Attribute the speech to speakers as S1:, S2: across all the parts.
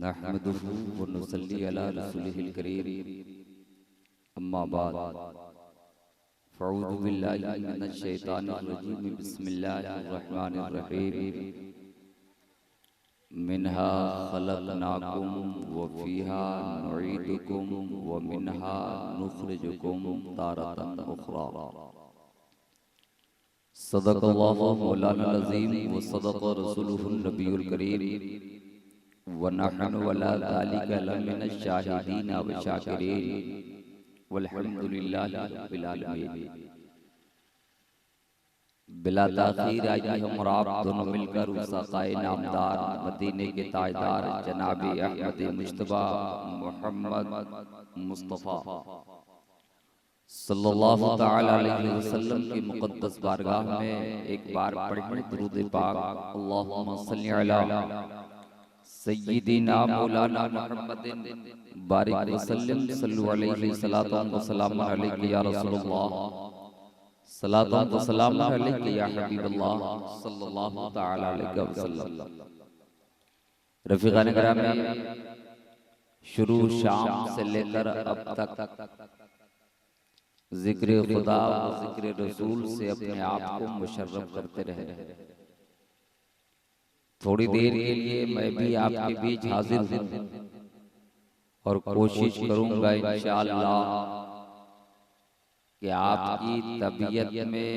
S1: नहमदुहु व नुसल्ली अला रसूलिहिल करीम अम्मा बाद फ़अऊज़ु बिल्लाहि मिनश शैतानिर रजीम बिस्मिल्लाहिर रहमानिर रहीम मिनहा खलक़नाकुम व फ़ीहा नुईदुकुम व मिनहा नुख़रिजुकुम तारतन उख़रा। सदक़ल्लाहु मौलाना अज़ीम व सदक़ रसूलुहुन नबियुल करीम व नहनु अला ज़ालिका लमिनश शाहिदीन व शाकिरीन वल्हम्दुलिल्लाहि रब्बिल आलमीन। बिला ताख़ीर आज हम और आप दोनों मिलकर उस आक़ाए नामदार मदीने के ताजदार जनाब अहमद मुज्तबा मोहम्मद मुस्तफ़ा सल्लल्लाहु तआला अलैहि वसल्लम की मुक़द्दस बारगाह में एक बार पढ़ें दुरूद पाक। अल्लाहुम्मा सल्लि अला सय्यिदिना मौलाना मुहम्मदिन बारिक वसल्लम सल्लु अलैहि सलातु व सलाम अलैका या रसूलल्लाह सलातु व सलाम अलैका या हबीबल्लाह सल्लल्लाहु तआला अलैहि वसल्लम। रफ़ीक़ान किराम, शुरू शाम से लेकर अब तक ज़िक्र खुदा व ज़िक्र रसूल से अपने आप को मुशर्रफ करते रहे। थोड़ी देर के लिए मैं भी आपके बीच हाजिर हूँ और कोशिश करूंगा इंशाअल्लाह कि आपकी तबीयत में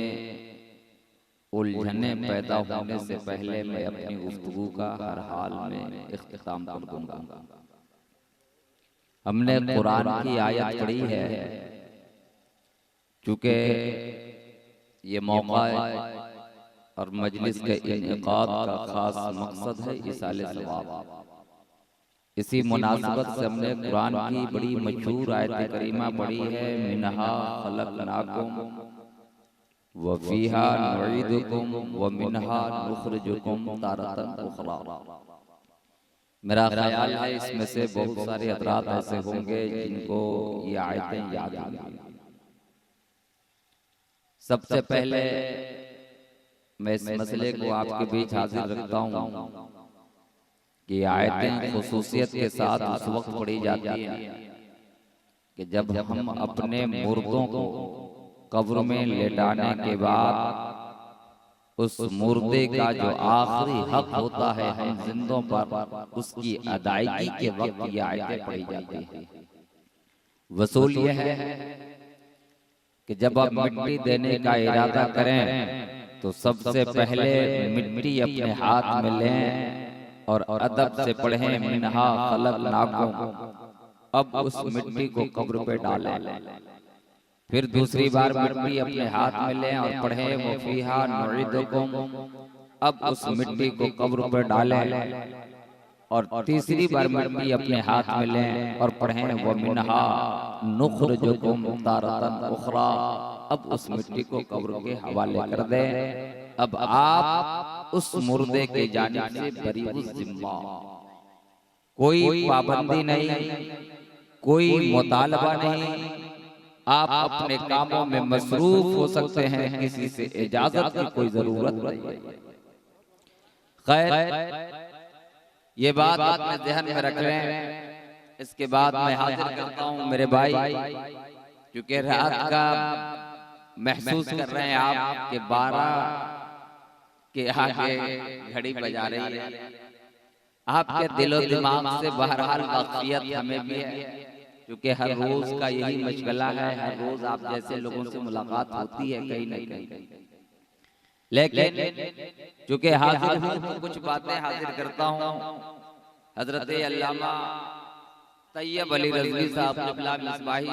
S1: उलझने पैदा होने से पहले मैं अपनी गुफ्तगू का हर हाल में इख्तिताम कर दूंगा। हमने कुरान की आयत पढ़ी है, चूँकि ये मौका और मजलिस के इनेकाद का खास मकसद है इसाले सवाब। इसी मुनासिबत से हमने कुरान की बड़ी मशहूर आयत करीमा पढ़ी है, मिनहा खलक़नाकुम व फ़ीहा नुईदुकुम व मिनहा नुख़रिजुकुम तारतन उख़रा। मेरा ख्याल है इसमें से बहुत सारे हज़रात ऐसे होंगे जिनको ये आयतें याद होंगी। सबसे पहले मैं इस मसले को आपके बीच हाजिर रखता हूँ कि आयतें खुसूसियत के साथ उस वक्त पढ़ी जाती हैं कि जब हम अपने मुर्दों को कब्र में लेटाने के बाद उस मुर्दे का जो आखिरी हक होता है हम जिंदों पर, उसकी अदायगी के वक्त ये आयतें पढ़ी जाती हैं। वसूल ये है कि जब आप मिट्टी देने का इरादा करें तो सबसे पहले मिट्टी अपने हाथ में लें और अदब से पढ़ें मिनहा खलक़नाकुम। अब उस मिट्टी को कब्र पे डालें। फिर दूसरी बार मिट्टी अपने हाथ में लें और पढ़ें व फ़ीहा नुईदुकुम। अब उस मिट्टी को कब्र पे डालें और तीसरी बार मिट्टी अपने हाथ में लें और पढ़ें व मिनहा नुख़रिजुकुम तारतन उख़रा। अब उस मिट्टी को कब्र के हवाले कर दें। अब आप उस मुर्दे के जानिब से बरीउज़ ज़िम्मा, कोई पाबंदी नहीं, कोई मुतालबा नहीं, आप अपने कामों में मसरूफ हो सकते हैं, किसी से इजाजत की कोई जरूरत नहीं। खैर, ये बात अपने ज़हन में रख लें। इसके बाद मैं हाजिर करता हूँ मेरे भाई, क्योंकि रात का महसूस कर रहे हैं आप कि 12 के आगे घड़ी बजा रही है। आपके दिलो दिमाग से बहरहाल वाक़ियत हमें भी है, क्योंकि हर रोज का यही मशगला है। हर रोज आप जैसे लोगों से मुलाकात होती है कहीं न कहीं, लेकिन चूंकि हाजिर हूँ तो कुछ बातें हाजिर करता हूँ। हजरत अल्लामा तैयब अली रज़वी साहब क़िबला मिसबाही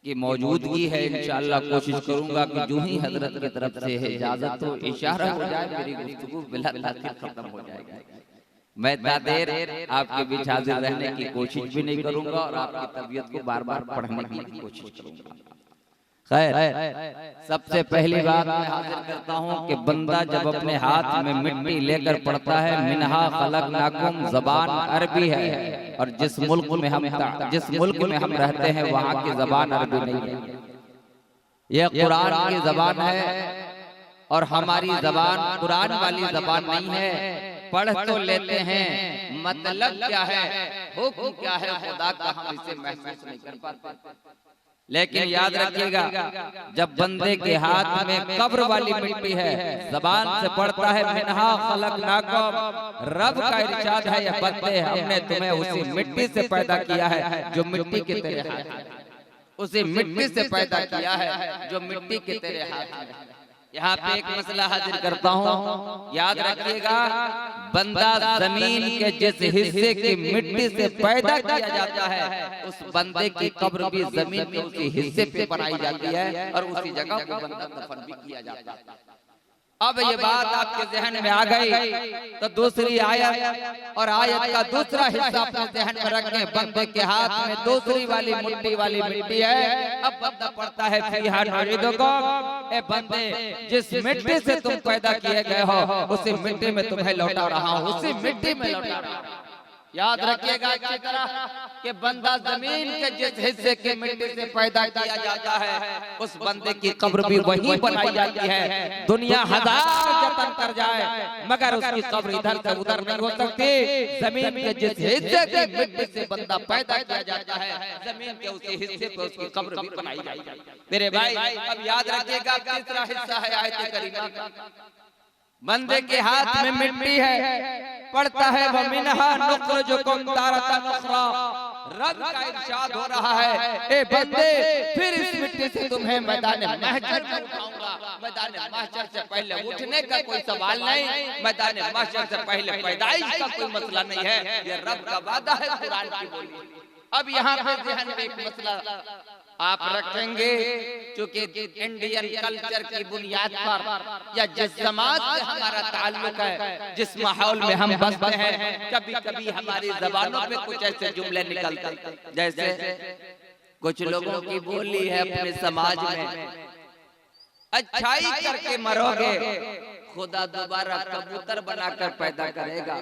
S1: की मौजूदगी है। इंशाअल्लाह कोशिश करूंगा कि जो ही हजरत की तरफ से इजाजत हो, इशारा हो जाए, मेरी गुफ्तगू बिला ताख़ीर खत्म हो जाएगी। मैं इतना देर आपके बीच हाजिर रहने की कोशिश भी नहीं करूंगा और आपकी तबीयत को बार बार पढ़ने की भी कोशिश करूंगा। खैर, सबसे पहली बात मैं हाजिर करता हूँ कि बंदा जब अपने हाथ में मिट्टी लेकर पढ़ता है मिनहा खलक़नाकुम, ज़बान अरबी है और जिस मुल्क में हम रहते हैं वहाँ की ज़बान अरबी नहीं है, यह कुरान की ज़बान है और हमारी ज़बान कुरान वाली ज़बान नहीं है। पढ़ तो लेते हैं, मतलब क्या है, हुक्म क्या है खुदा का, हम इसे महसूस नहीं कर पाते। लेकिन याद रखिएगा, जब बंदे के हाथ में कब्र वाली मिट्टी है, जबान से पढ़ता है मिन्हा खलकनाकुम, रब का इरशाद है, ये बंदे हमने तुम्हें उसी मिट्टी से पैदा किया है जो मिट्टी के तेरे हाथ में, उसी मिट्टी से पैदा किया है जो मिट्टी के तेरे हाथ में। यहाँ पे एक मसला हाजिर करता हूँ, याद रखिएगा, बंदा जमीन के जिस हिस्से की मिट्टी से पैदा किया जाता है, उस बंदे की कब्र भी जमीन के उसी हिस्से पे बनाई जाती है और उसी जगह को बंदा दफन भी किया जाता है। अब ये बात आपके जहन में आ गई तो दूसरी आयत और आयत का दूसरा हिस्सा अपने जहन में रखें। बंदे के हाथ में दूसरी वाली मिट्टी है। अब बंदा पढ़ता है फीहा नुईदुकुम, ए बंदे जिस मिट्टी से तुम पैदा किए गए हो उसी मिट्टी में तुम्हें लौटा रहा हूँ, उसी मिट्टी में लौटा रहा हूँ। याद रखिएगा अच्छी तरह कि बंदा जमीन के जिस हिस्से की मिट्टी से पैदा किया जाता है, उस बंदे की कब्र भी वहीं बनाई जाती है। दुनिया हजार जतन कर जाए मगर उसकी कब्र इधर से उधर नहीं हो सकती। जमीन के जिस हिस्से की मिट्टी से बंदा पैदा किया जाता है, जमीन के उसी हिस्से पे उसकी कब्र भी बनाई जाती है। मेरे भाई, अब याद रखिएगा तीसरा हिस्सा है आयत करीमा का। बंदे के हाथ में मिट्टी है, पढ़ता है वो मिन्हा नुखरिजुकुम तारतन उखरा, रब का इरशाद हो रहा है, ए बंदे फिर इस मिट्टी से तुम्हें मैदान महशर में उठाऊंगा। मैदान महशर से पहले उठने का कोई सवाल नहीं, मैदान महशर से पहले पैदाइश का कोई मसला नहीं है, ये रब का वादा है, कुरान की बोली। अब यहाँ पे ध्यान में एक मसला आप रखेंगे, क्योंकि इंडियन कल्चर की बुनियाद पर या जिस समाज से हमारा ताल्लुक है, जिस माहौल में हम बसते हैं, कभी कभी हमारी जबानों पे कुछ ऐसे जुमले निकलते हैं, जैसे कुछ लोगों की बोली है अपने समाज में, अच्छाई करके मरोगे खुदा दोबारा कबूतर बनाकर पैदा करेगा,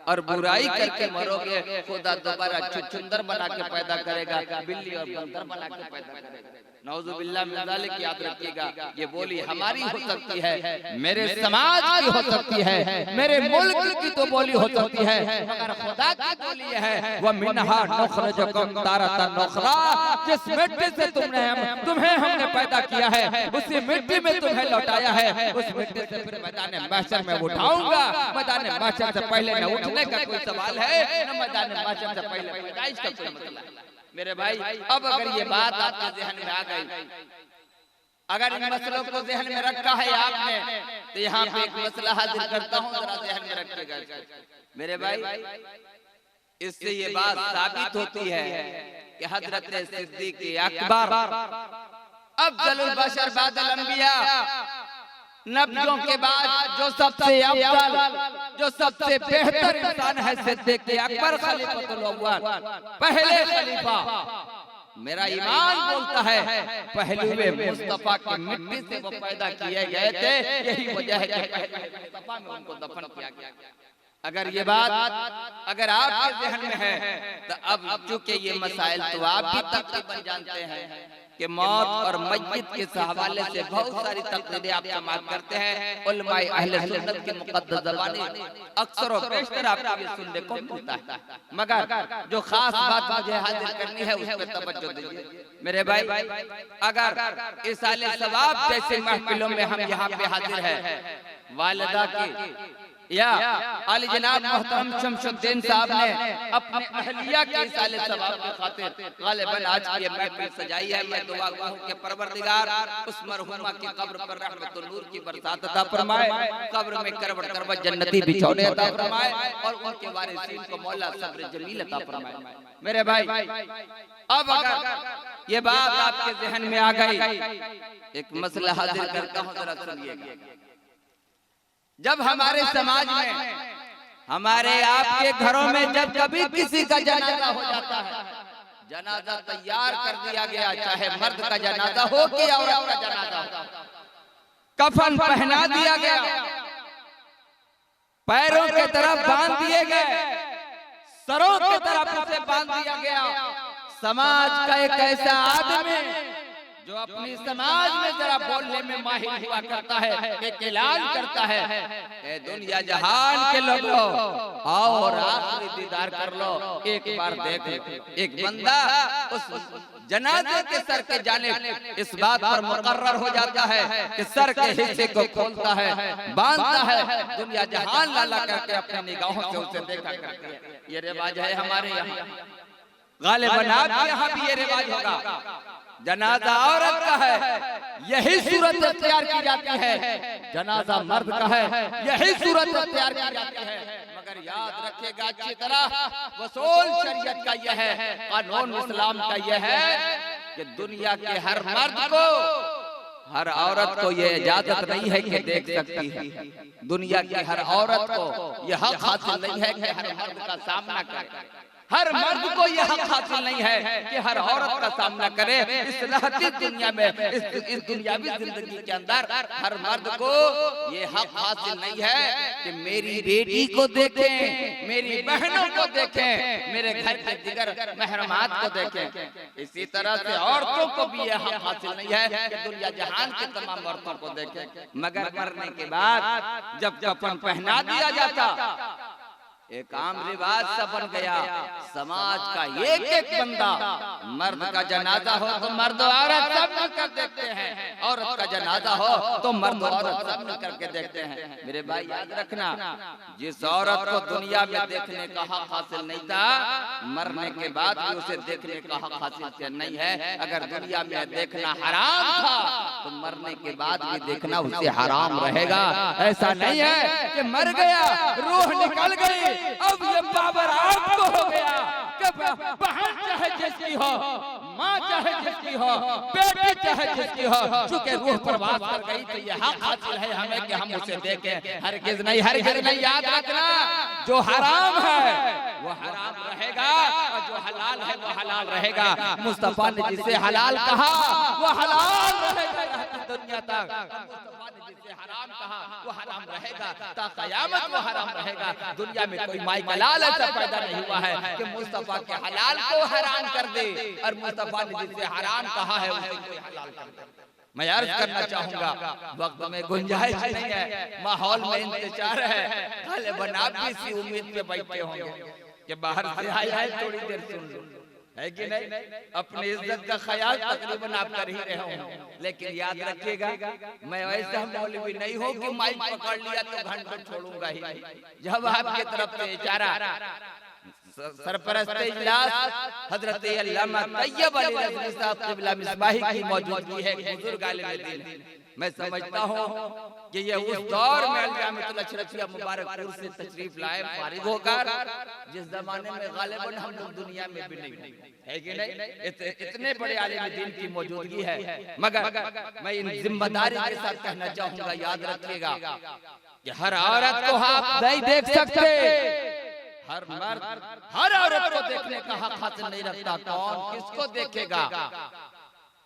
S1: और बुराई करके मरोगे खुदा दोबारा छुछुंदर बना के पैदा करेगा, बिल्ली और बंदर बना के पैदा करेगा। नौजुबिल्लाह मिन ज़ालिक। याद रखिएगा, ये बोली हमारी हो सकती है, मेरे समाज की हो सकती है, मेरे मुल्क की तो बोली हो सकती है, मगर खुदा की बोली है व मिन्हा नुखरिजुकुम तारतन उखरा, जिस मिट्टी से तुम्हें हमने पैदा किया है, उसी मिट्टी में तुम्हें लौटाया है, उस मिट्टी से फिर मैदान महशर में उठाऊंगा। मैदान महशर से पहले न उठने का कोई सवाल है, न मैदान महशर से पहले पैदाइश का कोई मसला है। मेरे भाई, अब अगर ये बात आपके ज़हन में आ गई, अगर इन मसलों को ज़हन में रखा है आपने, तो यहाँ पे एक मसला हाजिर करता हूँ, जरा ज़हन में रखिएगा मेरे भाई। इससे ये बात साबित होती है कि हजरत सिद्दीक़ अकबर अफजलुल बशर बादल अंबिया, नबियों के बाद जो सबसे अफजल, जो सबसे बेहतर इंसान है सिद्दीक़ अकबर खलीफतुल अव्वल, पहले खलीफा। मेरा ईमान बोलता है पहलुए मुस्तफा की मिट्टी से वो पैदा किए गए थे, यही वजह है कि पहले मुस्तफा में उनको दफन किया गया। अगर ये बात अगर आपके ज़हन में है तो अब चूंकि ये मसाइल तो आप भी तकरीबन जानते हैं कि मौत और मस्जिद के हवाले से बहुत सारी तकरीरें आप समाअत करते हैं। उलमाए अहले सुन्नत की मुक़द्दस ज़बानी अक्सर और बेशतर आपको ये सुनने को मिलता है, मगर जो खास बात मुझे हाजिर करनी है उस पर तवज्जो दीजिए मेरे भाई। अगर इसाले सवाब जैसे महफिलों में हम यहाँ पे हाजिर हैं, वालिदा की या आली जनाब मोहतरम शमशुद्दीन साहब ने अपने अहलिया के इसाले सवाब की खातिर गालिबन आज की महफिल सजाई है। मैं दुआ गो हूं कि परवरदिगार उस मरहुमा की कब्र पर रहमतुल नूर की बरसात अता फरमाए, कब्र में करवट करवट जन्नती बिछौने अता फरमाए, और उनके वारिसीन को मौला सब्र जमील अता फरमाए। मेरे भाई, अब अगर ये बात आपके ज़हन में आ गई, एक मसला हाजिर करता हूं, जरा सुनिएगा। जब हमारे समाज में, हमारे आपके घरों में जब कभी किसी का जनाजा हो जाता है, जनाजा तैयार कर दिया गया, चाहे मर्द का जनाजा हो कि औरत का जनाजा हो, कफन पहना दिया गया, पैरों के तरफ बांध दिए गए, सरों के तरफ उसे बांध दिया गया। समाज का एक ऐसा आदमी जो अपनी समाज में जरा बोलने में माहिर हुआ करता है, एक ऐलान करता है, ए दुनिया जहान के लोगों आओ और आखिरी दीदार कर लो, एक बार देख लो। एक बंदा उस जनाजे के सर के जानिब इस बात पर मुकर्रर हो जाता है कि सर के हिस्से को खोलता है, बांधता है, दुनिया जहान लाला करके अपनी निगाहों से उसे देखा करती है। ये रिवाज है हमारे यहाँ, गालिबन आपके यहाँ भी ये रिवाज होगा। जनाजा औरत का है, यही सूरत इख्तियार की जाती है, जनाजा मर्द का है, यही सूरत इख्तियार की जाती है। मगर याद रखिएगा अच्छी तरह, वसूल शरीयत का यह है, कानून इस्लाम का यह है कि दुनिया के हर मर्द को, हर औरत को ये इजाजत नहीं है कि देख सकती है। दुनिया की हर औरत को यह हक हासिल नहीं है कि हर मर्द का सामना करे। हर मर्द को यह हक हासिल नहीं है कि हर औरत का सामना करे। इस रहती दुनिया में, इस दुनियावी जिंदगी के अंदर हर मर्द को ये हक हासिल नहीं है कि मेरी बेटी को देखें, मेरी बहनों को देखें, मेरे घर के दिगर महरमात को देखें। इसी तरह से औरतों को भी यह हक हासिल नहीं है कि दुनिया जहान के तमाम औरतों को देखें। मगर मरने के बाद जब कफन पहना दिया जाता, एक आम रिवाज सा बन गया, समाज का एक एक बंदा, मर्द का जनाजा हो तो मर्द औरत सब मिलकर देखते हैं, औरत का जनाजा हो तो मर्द औरत सब मिलकर के देखते हैं। मेरे भाई याद रखना, जिस औरत को दुनिया में देखने का हक हासिल नहीं था, मरने के बाद भी उसे देखने का हक हासिल नहीं है। अगर दुनिया में देखना हराम था तो मरने के बाद भी देखना उसे हराम रहेगा। ऐसा नहीं है कि मर गया, रूह निकल गई, अब ये पावर आपको हो गया कि बहन चाहे जिसकी हो, माँ चाहे जिसकी हो, बेटी चाहे जिसकी हो, चूंकि रूह प्रवास कर गई तो ये हक हासिल है हमें कि हम उसे देखें। हरगिज़ नहीं, हरगिज़ नहीं। याद रखना, जो हराम है वो हराम रहेगा और जो हलाल है वो हलाल रहेगा। मुस्तफा ने जिसे हलाल कहा वो हलाल रहेगा दुनिया तक। मुस्तफा ने जिसे हराम कहा वो हराम रहेगा ता क़यामत, वो हराम रहेगा। दुनिया में कोई माई कलाल ऐसा पैदा नहीं हुआ है कि मुस्तफा के हलाल को हराम कर दे और मुस्तफा ने जिसे हराम कहा है उसे कोई हलाल कर दे। मैं अर्ज करना चाहूंगा, वक्त में गुंजाइश नहीं है, माहौल में इंतजार है, गालिबन आप भी इसी उम्मीद पे बैठे होंगे कि बाहर से आए थोड़ी देर सुन लो, है कि नहीं? अपनी इज्जत का ख्याल तकरीबन आप कर ही रहे हो। लेकिन याद रखिएगा, मैं ऐसा मौलवी नहीं हूँ कि माइक पकड़ लिया तो घंटों छोड़ूंगा ही। जब आपकी तरफ से इशारा, सरपरस्त इजलास हजरत अल्लामा तैयब अली रज़वी साहब क़िबला मिसबाही की मौजूदगी है, बुजुर्ग आलिम दीन। मैं समझता हूँ कि ये उस दौर में अल-जामिअतुल अशरफिया मुबारकपुर से तशरीफ लाए फारिग होकर, जिस जमाने में गालिबन हम लोग दुनिया में भी नहीं, है कि नहीं? इतने बड़े आलिम दीन की मौजूदगी है। मगर मैं इन जिम्मेदारी के साथ कहना चाहूंगा, याद रखिएगा कि हर औरत को आप नहीं देख सकते, हर मर्द हर औरत को देखने का हक हासिल नहीं रखता। कौन किसको देखेगा,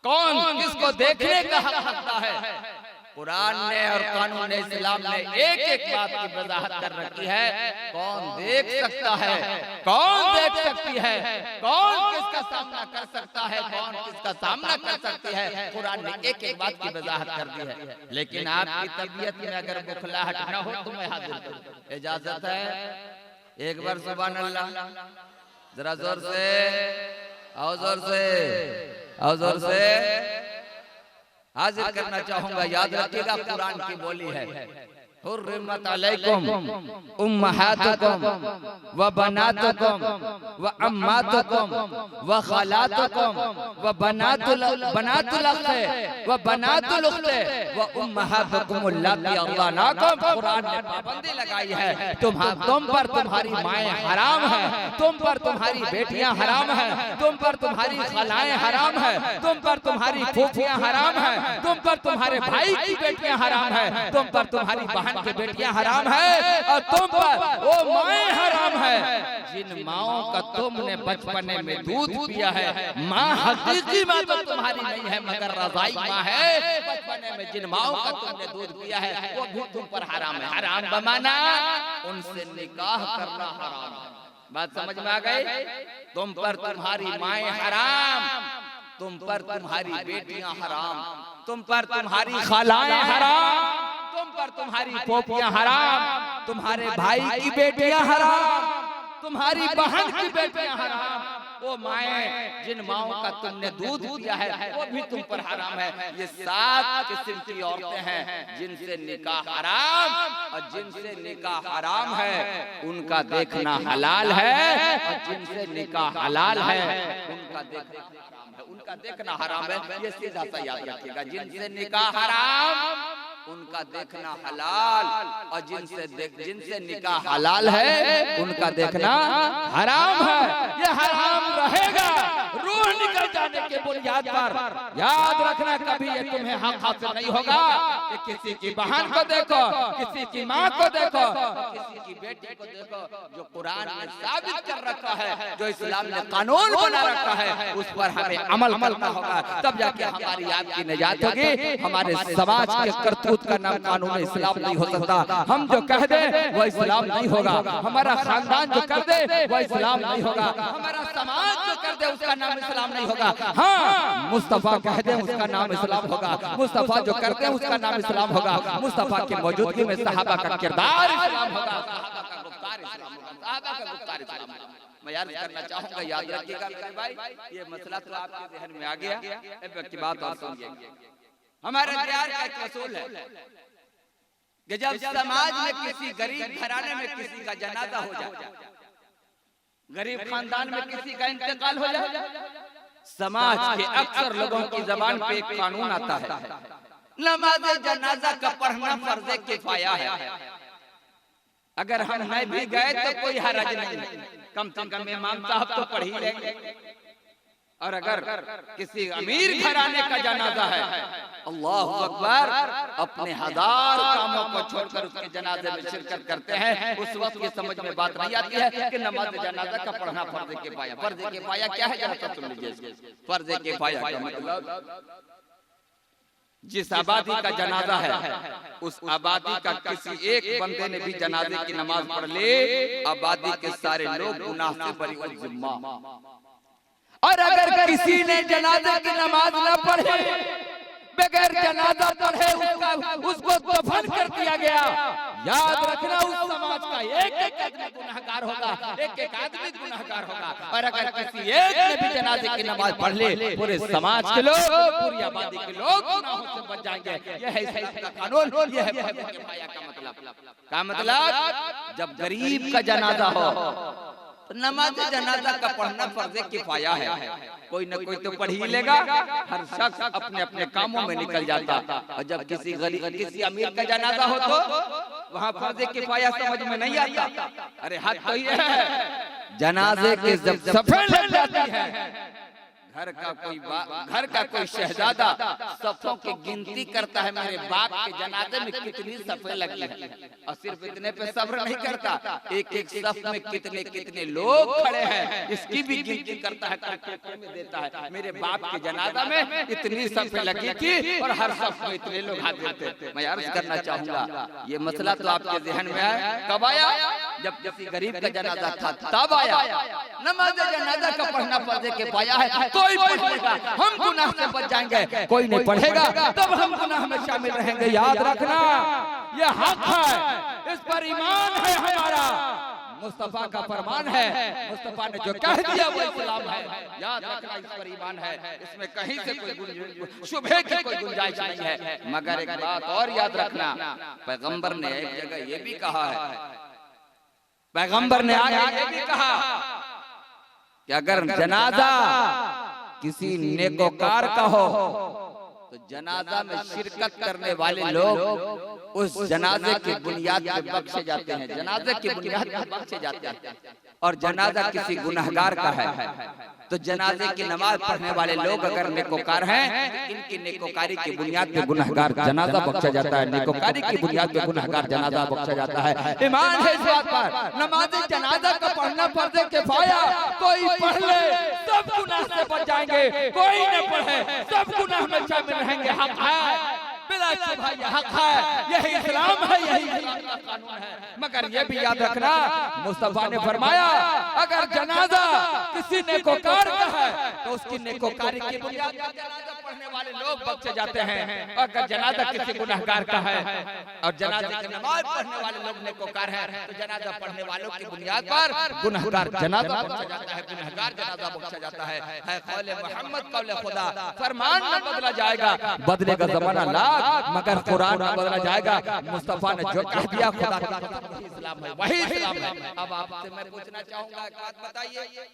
S1: कौन किसको देखने का हक रखता है? कुरान ने और कानून इस्लाम ने एक एक बात की वजाहत कर रखी है। कौन देख सकता है, कौन देख सकती है, कौन किसका सामना कर सकता है, कौन किसका सामना कर सकती है, कुरान ने एक एक बात की वजाहत कर दी है। लेकिन आपकी तबीयत में अगर बुखलाहट न हो तो मैं हाजिर करूं, इजाजत है? एक बार सुभान अल्लाह, जरा जोर से, और जोर से, और जोर से हाजिर करना चाहूंगा। याद रखिएगा, कुरान की बोली है, हुर्रिमत अलैकुम उम्महातुकुम व बनातुकुम व अम्मातुकुम व खालातुकुम व बनातुल अख्ते व बनातुल उख्ते व उम्महातुकुम अल्लाती अरज़ानाकुम। कुरान ने पाबंदी लगाई है, तुम पर तुम्हारी माएँ हराम है, तुम पर तुम्हारी बेटियां हराम है, तुम पर तुम्हारी खालाएं हराम है, तुम पर तुम्हारी फूफियां हराम है, तुम पर तुम्हारे भाई की बेटियां हराम है, तुम पर तुम्हारी बहन की बेटियां हराम है, और तुम पर वो माएँ हराम है जिन माओं का तुमने बचपने में दूध पिया है। माँ हकीकी माँ तो तुम्हारी नहीं है, मगर रज़ाई माँ है। बचपने में जिन माओं का तुमने दूध पिया है वो भी तुम पर हराम है। हराम बमाना उनसे निकाह करना हराम है। बात समझ में आ गई? तुम पर तुम्हारी माएँ हराम, तुम पर तुम्हारी बेटियां हराम, तुम पर तुम्हारी खालाएं हराम, तुम पर तुम्हारी पोपियां हराम, तुम्हारे भाई की बेटियां हराम, तुम्हारी बहन की बेटियां हराम, वो माएं जिन माओं का तुमने दूध पिया है वो भी तुम पर हराम है। ये 7 किस्म की औरतें हैं जिनसे निकाह हराम, और जिनसे निकाह हराम है उनका देखना हलाल है, और जिनसे निकाह हलाल है उनका देखना हराम है। उनका देखना हराम है, ये सीधा सा याद रखिएगा। जिनसे निकाह हराम उनका देखना हलाल, और जिनसे निकाह हलाल है उनका देखना हराम है। ये हराम रहेगा रूह निकल जाने के बुनियाद पर। याद रखना कभी ये तुम्हें हक हासिल नहीं होगा कि किसी की बहन को देखो, किसी की माँ को देखो, किसी की बेटी को देखो। जो कुरान ने साबित कर रखा है, जो इस्लाम ने कानून बना रखा है, उस पर हमें अमल करना होगा, तब जाके हमारी आपकी निजात होगी। हमारे समाज के करतूत का नाम कानून इस्लाम नहीं हो सकता। हम जो कह दे वो इस्लाम नहीं होगा, हमारा खानदान जो कर दे वो इस्लाम नहीं होगा, हमारा समाज जो कर दे उसका नाम इस्लाम नहीं होगा। हाँ, मुस्तफा कह दे उसका नाम इस्लाम होगा, मुस्तफा जो करते हैं उसका नाम इस्लाम होगा, मुस्तफा की मौजूदगी में सहाबा का किरदार इस्लाम होगा, सहाबा का गुफ्तार इस्लाम होगा, सहाबा का गुफ्तार इस्लाम होगा। मैं याद करना चाहूंगा, याद रखिएगा मेरे भाई, ये मसला तो आपके जहन में आ गया। एक व्यक्ति बात और सुनिए, हमारे प्यार का एक रसूल है कि जब समाज में किसी गरीब घराने में किसी का जनाजा हो जाए, गरीब खानदान में किसी का इंतकाल हो जाए, समाज के अक्सर लोगों की जबान पे एक कानून आता है, नमाज जनाजा का पढ़ना फर्ज़े किफ़ाया है। अगर हम नहीं भी गए तो कोई हरज नहीं, कम से कम इमाम साहब तो पढ़ ही लेंगे। और अगर किसी अमीर घराने का जनाजा है, अल्लाह अकबर, अपने 1000 कामों को छोड़कर उसके जनाजे में शिरकत करते हैं। उस वक्त ये समझ में बात नहीं आती है कि नमाज जनाजा का पढ़ना फर्ज़े किफ़ाया। फर्ज़े किफ़ाया क्या है, जरा सुन लीजिए। फर्ज़े किफ़ाया का मतलब जिस आबादी का जनाजा है, उस आबादी का किसी एक बंदे ने भी जनाजे की नमाज पढ़ ले, आबादी के सारे लोग गुनाह से बरी वल जिम्मा। और अगर किसी ने जनाजे की नमाज न पढ़े, बगैर जनाजा पढ़े उसको दफन कर दिया गया, याद रखना उस समाज का एक आदमी गुनाहगार होगा, एक आदमी गुनाहगार होगा। और अगर किसी एक ने भी जनाजे की नमाज पढ़ ले, पूरे समाज के लोग, पूरी आबादी के लोग गुनाहों से बच जाएंगे। यह है इसका कानून, यह है फर्ज़े किफ़ाया का मतलब। का मतलब जब गरीब का जनाजा हो तो नमाज जनाजा का पढ़ना फर्ज़े किफ़ाया है। कोई न कोई तो पढ़ ही लेगा, हर शख्स अपने अपने कामों में निकल जाता। और जब किसी अमीर का जनाजा हो तो वहाँ फर्ज़े किफ़ाया समझ में नहीं आता। अरे हद तो ये है, जनाजे के जब सफ़ें लग जाती है, घर का कोई शहजादा सफ़ों की गिनती करता है, मेरे बाप के जनाजे में कितनी सफ़ें लगी है, और सिर्फ इतने पे सब्र नहीं करता, एक एक सफ़ में कितने कितने लोग खड़े हैं इसकी भी गिनती करता है, करके में देता है। मेरे बाप के जनाजा में इतनी सफ़ें लगी थी और हर सफ़ में इतने लोग हाथ देते। मैं अर्ज करना चाहूंगा, ये मसला तो आपके ज़हन में आया, कब आया? जब किसी गरीब का जनाजा था तब आया। नमाज जनाजा का पढ़ना फर्ज़े किफ़ाया है। कोई पढ़ेगा हम गुनाह से बच जाएंगे, कोई नहीं पढ़ेगा तब हम गुनाह में शामिल रहेंगे। याद रखना ये हक है, इस पर ईमान है हमारा, मुस्तफा का फरमान है, मुस्तफा ने जो कह दिया वो इस्लाम है। याद रखना इस पर ईमान है, इसमें कहीं से कोई शुबहे की कोई गुंजाइश नहीं है। मगर एक बात और याद रखना, पैगंबर ने एक जगह ये भी कहा है, पैगंबर ने आगे ये भी कहा कि अगर जनाजा किसी नेकोकार का हो तो जनाजा में शिरकत करने वाले लोग उस जनाजे की बुनियाद पे बख्शे जाते हैं, जनाजे की बुनियाद पे बख्शे जाते हैं। और जनाजा किसी गुनहगार का है तो जनाजे की नमाज पढ़ने वाले लोग अगर नेकोकार हैं, इनकी नेकोकारी की बुनियाद पे गुनहगार जनाजा बख्शा जाता है, नेकोकारी की बुनियाद पे गुनहगार जनाजा बख्शा जाता है। ईमान है इस बात पर, नमाज जनाजा का पढ़ना फर्ज़े किफ़ाया, कोई पढ़ ले सब गुनाह से बच जाएंगे, कोई न पढ़े सब गुनाह में शामिल रहेंगे। हक है बिला शुबहा ये हक है, यही इस्लाम है, यही इस्लाम का कानून है। मगर ये भी याद रखना, मुस्तफा ने फरमाया अगर जनाजा किसी नेकोकार का है तो उसकी नेकोकारी की बुनियाद पर जनाजा पढ़ने वाले लोग बख्शे जाते हैं। अगर जनाजा किसी गुनहगार का है और जनाजे की नमाज पढ़ने वाले लोग नेकोकार हैं तो जनाजा पढ़ने वालों की बुनियाद पर गुनहगार जनाजा बख्शा जाता है, गुनहगार जनाजा बख्शा जाता है। कौले मोहम्मद कौले खुदा, फरमान न बदला जाएगा, बदले का जमाना लाख, मगर कुरान न बदला जाएगा। मुस्तफा ने जो कह दिया खुदा का वही इस्लाम है, वही इस्लाम है। अब आपसे मैं पूछना चाहूंगा, एक बात बताइए,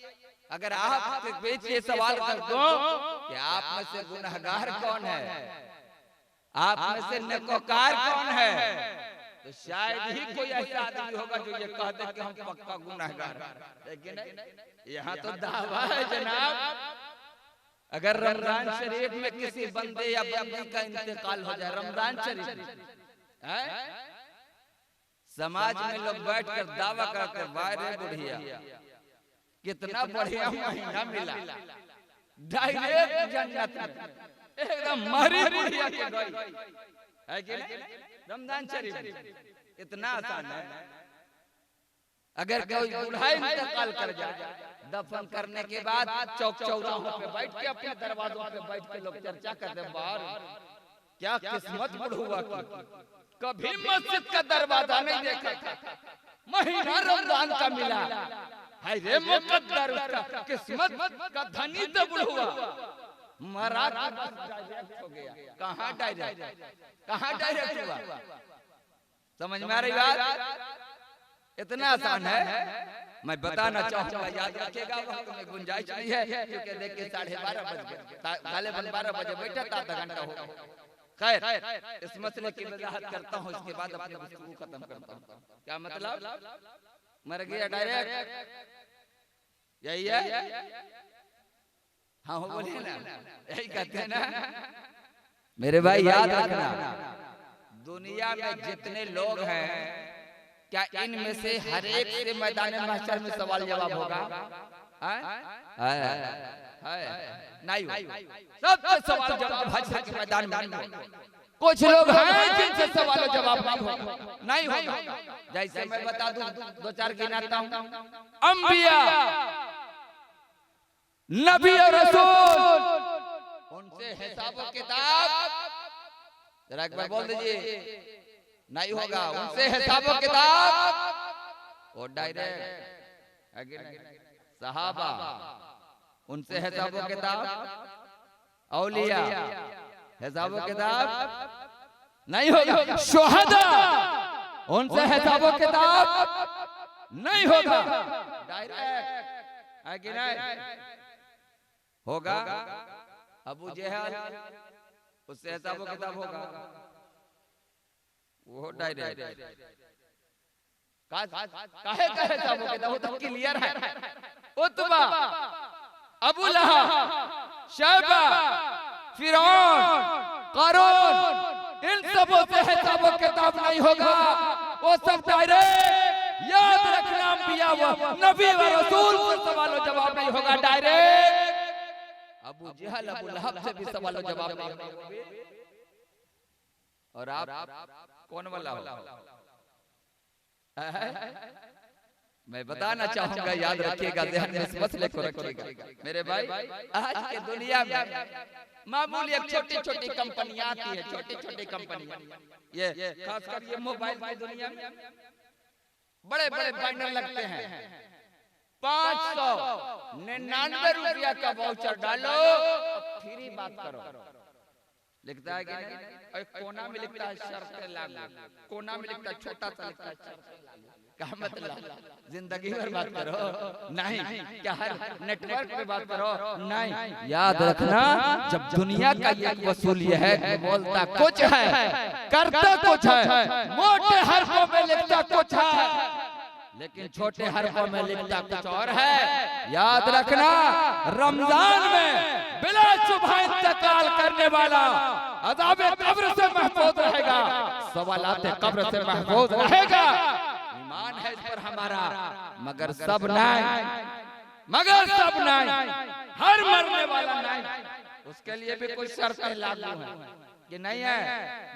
S1: अगर आपके बीच ये सवाल कर दूं कि आप में से गुनहगार कौन है, आप में से नेकोकार कौन है, तो शायद ही कोई ऐसा आदमी होगा जो ये कह दे कि हम पक्का गुनहगार हैं। लेकिन यहाँ तो दावा है जनाब, अगर रमजान शरीफ में किसी बंदे या बंदी का इंतकाल हो जाए, रमजान शरीफ समाज में लोग बैठकर दावा करते, वाह रे बुढ़िया कितना बढ़िया महीना मिला, डायरेक्ट जन्नत में एकदम मरी बुढ़िया के गई है कि नहीं? रमजान शरीफ इतना आसान है। अगर कोई बूढ़ा इंतकाल कर जाए, दफन करने के बाद चौक चौराहों पे बैठ के अपने दरवाजों पे बैठ के लोग चर्चा करते, बाहर क्या किस्मत बुढ़वा की, कभी मस्जिद का दरवाजा नहीं देखा था, महीना रमजान का मिला है रे मुकद्दर, उसका किस्मत का धनी तो बुढ़वा मरा डायरेक्ट हो गया। कहाँ डायरेक्ट हुआ? समझ में आ रही बात? इतना आसान है। मैं बताना चाहूंगा, याद रखिएगा, वक्त में गुंजाइश नहीं है क्योंकि देखिए 12:30 बज गए, साले 12 बजे बैठा था, आधा घंटा हो गया। खैर, इस मसले की वजाहत करता हूँ, इसके बाद अपने गुफ्तगू खत्म करता हूँ। क्या मतलब? मर गया डायरेक्ट, यही है? हाँ हो बोले ना, यही कहते हैं ना मेरे भाई। याद रखना, दुनिया में जितने लोग हैं, क्या इनमें से हर एक से मैदान महशर में सवाल जवाब होगा? नहीं, सब सवाल जवाब महशर के मैदान में। कुछ लोग हैं जिनसे सवाल जवाब नहीं होगा। जैसे मैं बता दूं, 2-4 गिनाता हूं, अंबिया, नबी और रसूल, उनसे हिसाब किताब, जरा एक बार बोल दीजिए, नहीं होगा। उनसे हिसाब किताब वो डायरेक्ट। सहाबा, उनसे हिसाब किताब, औलिया, हिसाब किताब नहीं होगा। शुहदा, उनसे हिसाब किताब नहीं होगा, डायरेक्ट है कि नहीं? होगा। अबू जहल, उससे हिसाब किताब होगा, वो डायरेक्ट। काहे का हिसाब किताब? वो तो क्लियर है। उतबा, अबू लहब, शैबा, फिरौन, कारून, इन सबों से हिसाब किताब नहीं होगा, वो सब डायरेक्ट। याद रखना, अंबिया व नबी व रसूल से सवाल जवाब नहीं होगा, डायरेक्ट। अबू जहल, अबू लहब से भी सवाल जवाब नहीं होगा। और आप कौन वाला हो? मैं बताना चाहूंगा, याद रखिएगा, ध्यान में इस मसले को रखिएगा मेरे भाई। आज के दुनिया में मामूली एक छोटी-छोटी कंपनियां आती है, छोटी-छोटी कंपनियां, ये खासकर ये मोबाइल की दुनिया में बड़े-बड़े बैनर लगते हैं, 599 रुपया का वाउचर डालो, फ्री बात करो। लिखता है कि नहीं? कोना में लिखता है शर्तें लागू, कोना में लिखता है छोटा सा लिखता है शर्तें लागू। क्या मतलब? जिंदगी भर बात करो? नहीं। क्या हर नेटवर्क पे बात करो? नहीं। याद रखना, जब दुनिया का ये वसूल ये है, बोलता कुछ है, करता कुछ है, मोटे हरफों में लिखता कुछ है, लेकिन छोटे हरफों में लिखता कुछ और है। याद रखना, रमजान में बिला शुबहा इंतकाल करने वाला अज़ाब कब्र से महफूज रहेगा, सवालात कब्र से महफूज रहेगा। ईमान है इस पर हमारा, मगर सब नहीं, हर मरने वाला नहीं, उसके लिए भी कुछ शर्तें लागू हैं। कि नहीं है?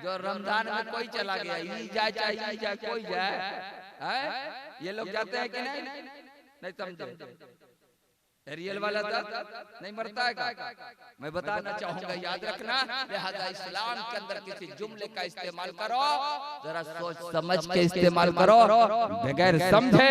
S1: जो रमजान में कोई चला गया, ई जाए चाहे ई जाए कोई जाए, है? ये लोग जाते हैं कि नहीं? नहीं समझे? रियल वाला दर्द नहीं मरता है का? मैं बताना चाहूंगा, याद रखना, लिहाजा इस्लाम के अंदर किसी जुमले का इस्तेमाल करो, जरा सोच समझ के इस्तेमाल करो, बगैर समझे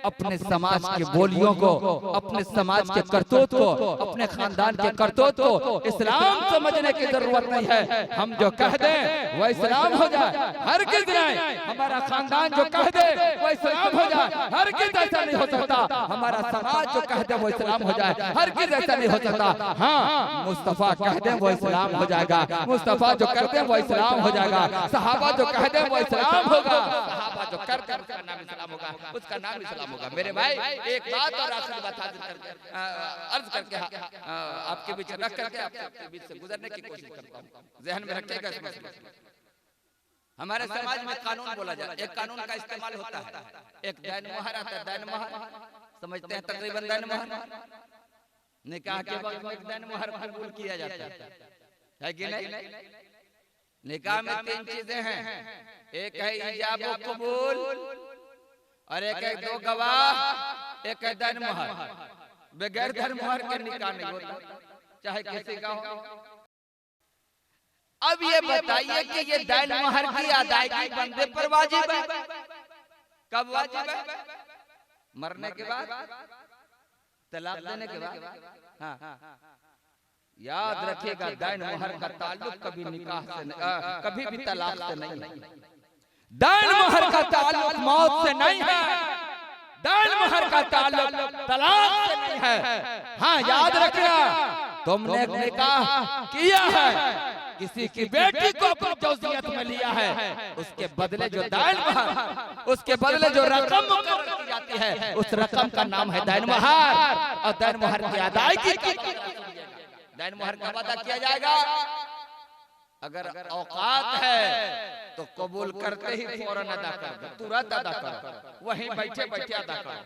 S1: अपने समाज के बोलियों को, अपने समाज के करतूत को, अपने खानदान के करतूत को इस्लाम समझने की जरूरत नहीं है। हम जो कह दें वो इस्लाम हो जाए, हर किस नहीं। हमारा खानदान जो कह दे वो इस्लाम हो जाए, हर किस ऐसा नहीं हो सकता। हमारा समाज जो कह दे वो इस्लाम हो जाए, हर किस ऐसा नहीं हो सकता। हाँ, मुस्तफा कह दे वो इस्लाम हो जाएगा, मुस्तफा जो कर दे वो इस्लाम हो जाएगा, सहाबा जो कह दे वो इस्लाम होगा, सहाबा जो कर दे उसका नाम इस्लाम होगा, उसका नाम इस्लाम होगा। मेरे भाई, एक बात और आखिरी बात अर्ज करके आपके बीच रख करके आपके बीच से गुजरने की कोशिश करता हूँ, ज़हन में रखिएगा इस मसले को। हमारे समाज में कानून बोला जाए, एक कानून का इस्तेमाल होता है, एक दैन मोहर आता है। दैन मोहर समझते हैं तकरीबन, दैन मोहर निकाह के वक्त में दैन मोहर कबूल किया जाता है कि नहीं? निकाह में 3 चीजें हैं, एक है इजाब व कबूल, और एक है 2 गवाह, एक है दैन मोहर। बगैर दैन मोहर के निकाह नहीं होता, चाहे किसी का हो। अब ये बताइए कि ये दैन मोहर की अदायगी बंदे पर वाजिब है। कब वाजिब है? मरने के बाद, तलाक देने के बाद। हाँ, याद रखिएगा, दैन मोहर का ताल्लुक कभी निकाह से, कभी भी तलाक से नहीं है। दैन मोहर का ताल्लुक मौत से नहीं है, दैन मोहर का ताल्लुक तलाक से नहीं है। हाँ, याद रखना, तुमने एक निकाह किया है, किसी की बेटी को अपनी जौजियत में लिया है, उसके बदले जो दैन मोहर, उसके बदले जो रकम मुकर्रर की जाती है, उस रकम का नाम है दैन मोहर। और दैन मोहर की अदायगी की, दैन मोहर का वादा किया जाएगा। अगर औकात है तो कबूल करते ही फौरन अदा कर दो, तुरंत अदा कर, वहीं बैठे बैठे अदा कर।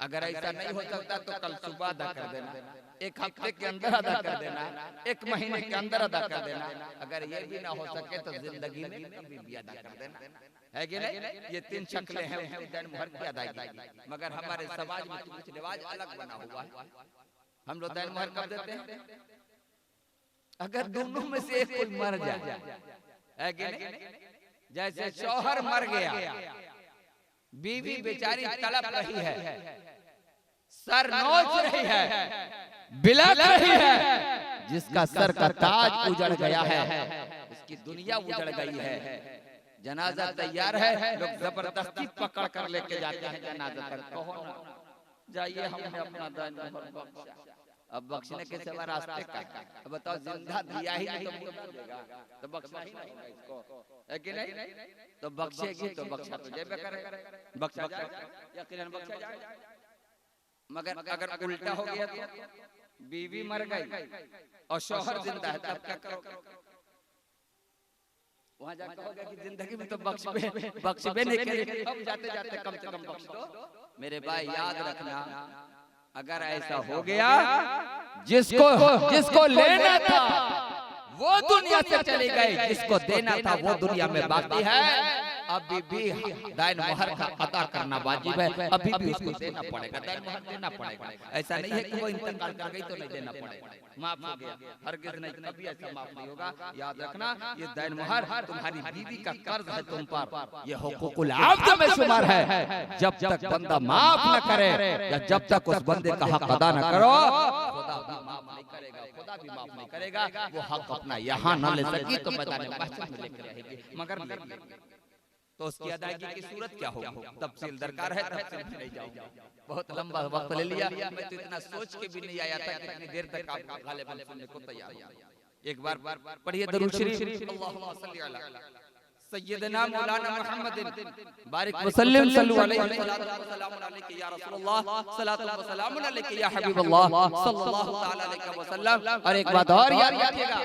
S1: अगर ऐसा नहीं हो सकता तो कल सुबह अदा कर देना, एक हफ्ते के अंदर अदा कर देना, एक महीने के अंदर अदा कर देना। अगर ये भी ना हो सके तो जिंदगी में कभी भी अदा कर देना, है कि नहीं? ये 3 शक्लें हैं दैन मोहर की अदायगी। मगर हमारे समाज में कुछ रिवाज अलग बना हुआ है। हम लोग दैन मोहर कब देते हैं? अगर दोनों में से एक कोई मर जाए, है कि नहीं? जैसे शौहर मर गया, बीवी बेचारी तड़प रही है, सर नोच रही है, बिलख रही है, जिसका सर का ताज उजड़ गया है, उसकी दुनिया उजड़ गई है। जनाजा तैयार है, लोग जबरदस्ती पकड़ कर लेके जाते हैं जनाजा पर। कहो ना, जाइए हमने अपना दान बख्शा, अब बख्शने के सिवा रास्ते का। अब बताओ, जिंदा दिया ही नहीं तो बख्शना ही नहीं होगा इसको, है कि नहीं? तो बख्शेगी तो बख्शा तो जेबे करे, बख्शा जाए, यकीनन बख्शा जाए। मगर अगर उल्टा हो गया तो बीवी मर गई और शौहर जिंदा है, तब क्या करोगे? वहां जाकर कहोगे कि जिंदगी में तो बख्शबे नहीं करे, अब जाते जाते कम से कम बख्श दो। मेरे भाई, याद रखना, अगर ऐसा हो गया, जिसको लेना था वो दुनिया से चली गई, जिसको देना था वो दुनिया में बाकी है। अभी भी दैन मोहर का अदा करना वाजिब है, अभी भी उसको देना पड़ेगा, दैन मोहर देना पड़ेगा। ऐसा नहीं है कि वो इंतकाल कर गई तो नहीं देना पड़ेगा, माफ हो गया, हरगिज़ नहीं, कभी ऐसा माफ नहीं होगा। याद रखना, ये दैन मोहर तुम्हारी बीवी का कर्ज है तुम पर, ये हुकूकुल आब्द में शुमार है। जब तक बंदा माफ न करे या जब तक उस बंदे का हक अदा न करो, खुदा भी माफ नहीं करेगा, खुदा भी माफ नहीं करेगा। वो हक अपना यहाँ न ले सकी तो मैदान महशर में लेकर आएगी, मगर तो उसकी अदायगी की सूरत क्या होगी, तफसील दरकार है, तफसील में नहीं जाऊंगा, बहुत लंबा वक्त ले लिया। मैं तो इतना सोच के भी नहीं आया था कि इतनी देर तक आप गालिबन सुनने को तैयार हो। एक बार पढ़िए दरूद शरीफ, अल्लाहुम्मा सल्ली अला सय्यदना मौलाना मुहम्मद बारिक वसल्लम सल्लल्लाहु अलैहि वसल्लम अलैहि या रसूलुल्लाह सल्लल्लाहु अलैहि वसल्लम अलैहि या हबीबल्लाह सल्लल्लाहु तआला अलैहि वसल्लम। और एक बात और याद रखिएगा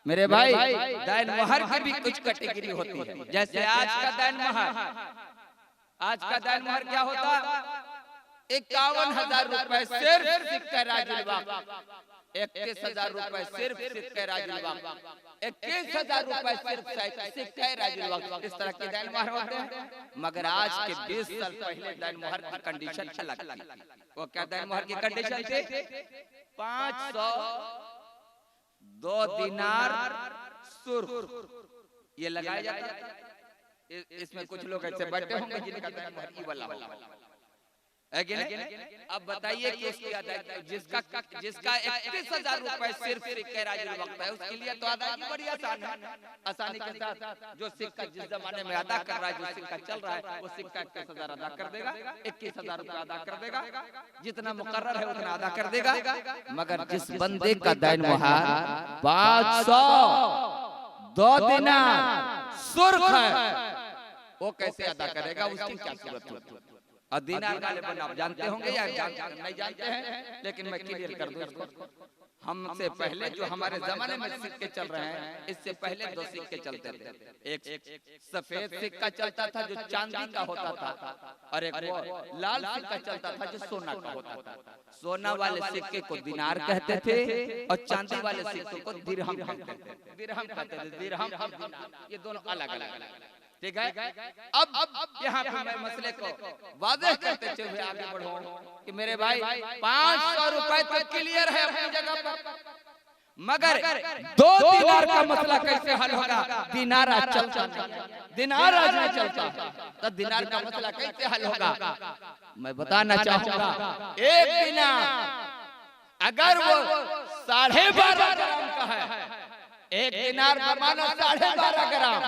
S1: मेरे भाई, दैन मोहर की भी कुछ कैटेगरी होती है। जैसे आज का दैन मोहर, आज का दैन मोहर क्या होता? 51,000 रुपए सिर्फ सिक्का राजुल वाक़, 21,000 रुपए सिर्फ सिक्के राजुल वक्त, 21,000 रुपए सिर्फ सिक्के राजुल वक्त। इस तरह के दैन मोहर होते हैं। मगर आज के 20 साल पहले दैन मोहर की कंडीशन अलग थी। वो क्या दैन मोहर की कंडीशन थी? 502 दिनार सुर्ख ये लगाया जाता है। इसमें कुछ लोग ऐसे बैठे होंगे जिनका दैन मोहर ई वाला होगा। अब बताइए कि उसकी अदायगी जिसका 31,000 रुपए सिर्फ सिक्के राजुल वक्त है, उसके लिए तो अदायगी बड़ी आसान है। आसानी के साथ जो सिक्का जिस जमाने में अदा कर रहा है, जो सिक्का चल रहा है, वो सिक्का 21,000 अदा कर देगा, 21,000 रुपए अदा कर देगा, जितना मुकर्रर है उतना अदा कर देगा। मगर जिस बंदे का दैन मोहर 502 दिनार सुर्ख है, वो कैसे अदा करेगा? उसकी क्या सूरत होती है? और दिनार गालिबन आप जानते होंगे या नहीं जानते हैं, लेकिन मैं क्लियर कर दूं इसको। हमसे पहले जो हमारे जमाने में सिक्के चल रहे हैं, इससे पहले 2 सिक्के चलते थे। एक सफेद सिक्का चलता था जो चांदी का होता था, और एक वो लाल सिक्का चलता था जो सोना का होता था। सोना वाले सिक्के को दिनार कहते थे और चांदी वाले सिक्के को दिरहम कहते थे। दिरहम कहते थे, दिरहम और दिनार, ये दोनों अलग अलग। ठीक है। अब यहाँ पे मैं मसले को वाज़ेह करते हुए आगे बढ़ूं कि मेरे भाई 500 रुपए तो क्लियर है अपनी जगह पर, मगर 2 दिनार का मसला कैसे हल होगा? दिनार आज चलता नहीं, दिनार आज नहीं चलता, तो दिनार का मसला कैसे हल होगा? मैं बताना चाहूंगा, एक दिनार अगर वो 12.5 ग्राम का है, एक दिनार का मानो 12.5 ग्राम,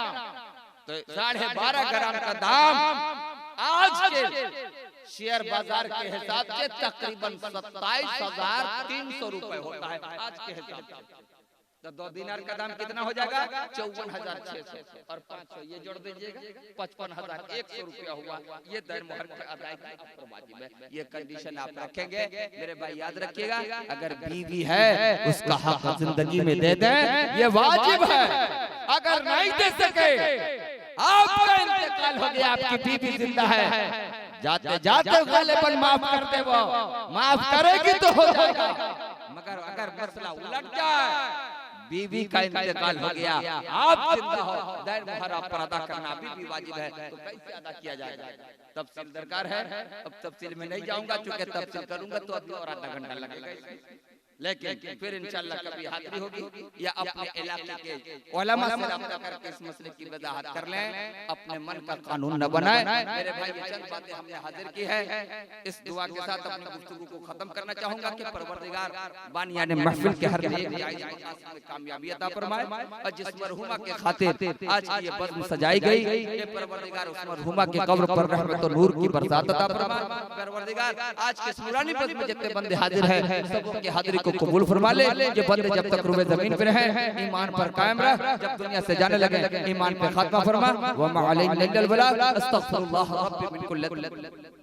S1: तो 12.5 ग्राम का दाम आज के शेयर बाजार के हिसाब से तकरीबन 27,300 रुपए होता है आज के हिसाब से। तो 2 दिनार का दाम कितना हो जाएगा? 54,600 और 500 ये जोड़ दीजिएगा, 55,100 रुपया हुआ। ये दैन मोहर की अदायगी आप पर वाजिब है। ये कंडीशन आप रखेंगे मेरे भाई, याद रखिएगा। अगर बीवी है उसका हक जिंदगी में दे दें, ये वाजिब है। अगर नहीं दे सके, आपका इंतकाल हो गया, आपकी बीवी जिंदा है, जाते जाते गालिबन माफ कर दे, वो माफ करेगी तो हो जाएगा। मगर अगर मसला उलट जाए, बीवी का इंतकाल हो गया, आप जिंदा हो, दैन मोहर आप पर अदा करना भी वाजिब है, तो कैसे अदा किया जाएगा? तफसील दरकार है। अब तफसील में नहीं जाऊंगा, चूंकि तफसील करूंगा तो अभी और आधा घंटा लगेगा। लेकिन फिर इंशाल्लाह कभी हाजिरी होगी या अपने इलाके के उलमा से रब्ता करके इस मसले की वजाहत कर लें, अपने मन का कानून न बनाएं। मेरे भाई, ये चंद बातें हमने हाजिर की है। इस दुआ के साथ अपनी गुफ्तगू को खत्म करना चाहूंगा कि परवरदिगार बानिया ने महफिल के हर कामयाबी अता फरमाए, और जिस मरहुमा के खातिर आज की ये बज़्म सजाई गई, ये परवरदिगार उस मरहुमा के कब्र पर रहमत और नूर की बरसात अता फरमाए। परवरदिगार आज के नूरानी बज़्म में जितने बंदे हाजिर हैं, सबों की हाजिरी को कबूल फरमा ले। ये बंदे जब तक रुए जमीन पर हैं, ईमान पर कायम रह, जब दुनिया से जाने लगे ईमान पे खात्मा फरमा। व मा अलैना इल्लल बलाग। अस्तगफिरुल्लाह रब्बी मिन कुल्ली